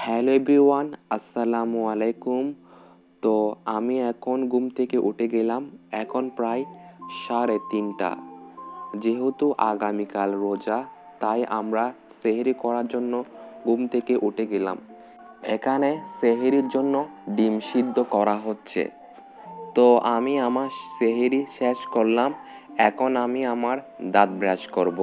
Hello everyone, আসসালামু আলাইকুম। তো আমি এখন ঘুম থেকে উঠে গেলাম। এখন প্রায় 3:30। যেহেতু আগামীকাল রোজা, তাই আমরা সেহরি করার জন্য ঘুম থেকে উঠে গেলাম। এখানে সেহরির জন্য ডিম সিদ্ধ করা হচ্ছে। তো আমি আমার সেহরি শেষ করলাম। এখন আমি আমার দাঁত ব্রাশ করব।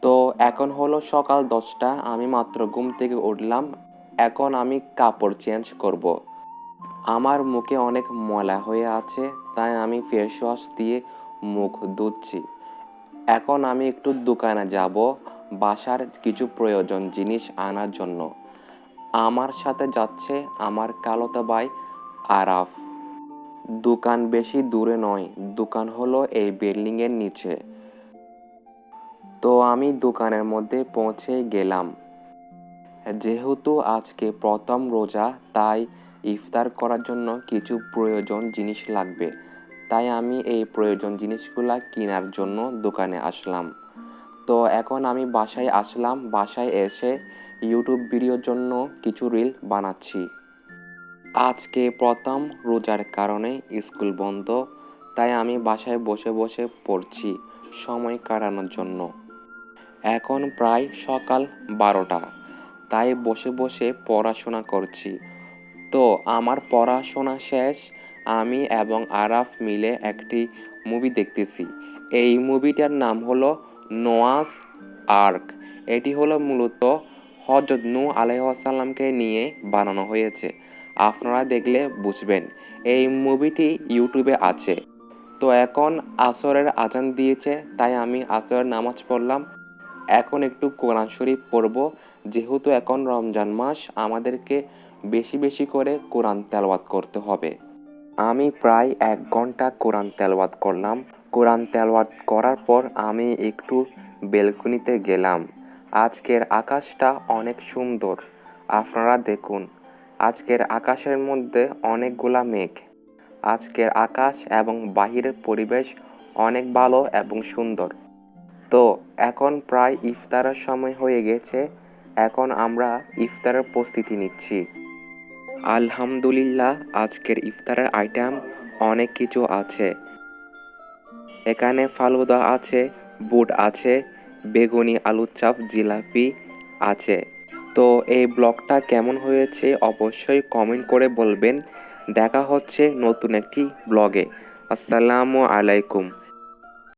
তো এখন হলো সকাল 10টা। আমি মাত্র ঘুম থেকে উঠলাম। এখন আমি কাপড় চেঞ্জ করব। আমার মুখে অনেক ময়লা হয়ে আছে, তাই আমি ফেস ওয়াশ দিয়ে মুখ ধুচ্ছি। এখন আমি একটু দোকানে যাব বাসার কিছু প্রয়োজন জিনিস আনার জন্য। আমার সাথে যাচ্ছে আমার খালাতো ভাই আরাফ। দোকান বেশি দূরে নয়, দোকান হলো এই বিল্ডিং এর নিচে। তো আমি দোকানের মধ্যে পৌঁছে গেলাম। যেহেতু আজকে প্রথম রোজা, তাই ইফতার করার জন্য কিছু প্রয়োজন জিনিস লাগবে। তাই আমি এই প্রয়োজন জিনিসগুলা কেনার জন্য দোকানে আসলাম। তো এখন আমি বাসায় আসলাম। বাসায় এসে ইউটিউব ভিডিওর জন্য কিছু রিল বানাচ্ছি। আজকে প্রথম রোজার কারণে স্কুল বন্ধ, তাই আমি বাসায় বসে বসে পড়ছি সময় কাটানোর জন্য। এখন প্রায় সকাল 12টা, তাই বসে বসে পড়াশোনা করছি। তো আমার পড়াশোনা শেষ। আমি এবং আরাফ মিলে একটি মুভি দেখতেছি। এই মুভিটার নাম হলো নোয়াস আর্ক। এটি হলো মূলত হযরত নূহ আলাইহিসসালামকে নিয়ে বানানো হয়েছে। আপনারা দেখলে বুঝবেন। এই মুভিটি ইউটিউবে আছে। তো এখন আসরের আজান দিয়েছে, তাই আমি আসরের নামাজ পড়লাম। এখন একটু কোরআন শরীফ পড়ব। যেহেতু এখন রমজান মাস, আমাদেরকে বেশি বেশি করে কোরআন তেলাওয়াত করতে হবে। আমি প্রায় 1 ঘন্টা কোরআন তেলাওয়াত করলাম। কোরআন তেলাওয়াত করার পর আমি একটু বেলকনিতে গেলাম। আজকের আকাশটা অনেক সুন্দর। আপনারা দেখুন, আজকের আকাশের মধ্যে অনেকগুলা মেঘ। আজকের আকাশ এবং বাহিরের পরিবেশ অনেক ভালো এবং সুন্দর। তো এখন প্রায় ইফতারের সময় হয়ে গেছে। এখন আমরা ইফতারের প্রস্তুতি নিচ্ছি। আলহামদুলিল্লাহ, আজকের ইফতারের আইটেম অনেক কিছু আছে। এখানে ফালুদা আছে, বুট আছে, বেগুনি আলুর চপ, জিলাপি আছে। তো এই ব্লগটা কেমন হয়েছে অবশ্যই কমেন্ট করে বলবেন। দেখা হচ্ছে নতুন একটি ব্লগে। আসসালামু আলাইকুম।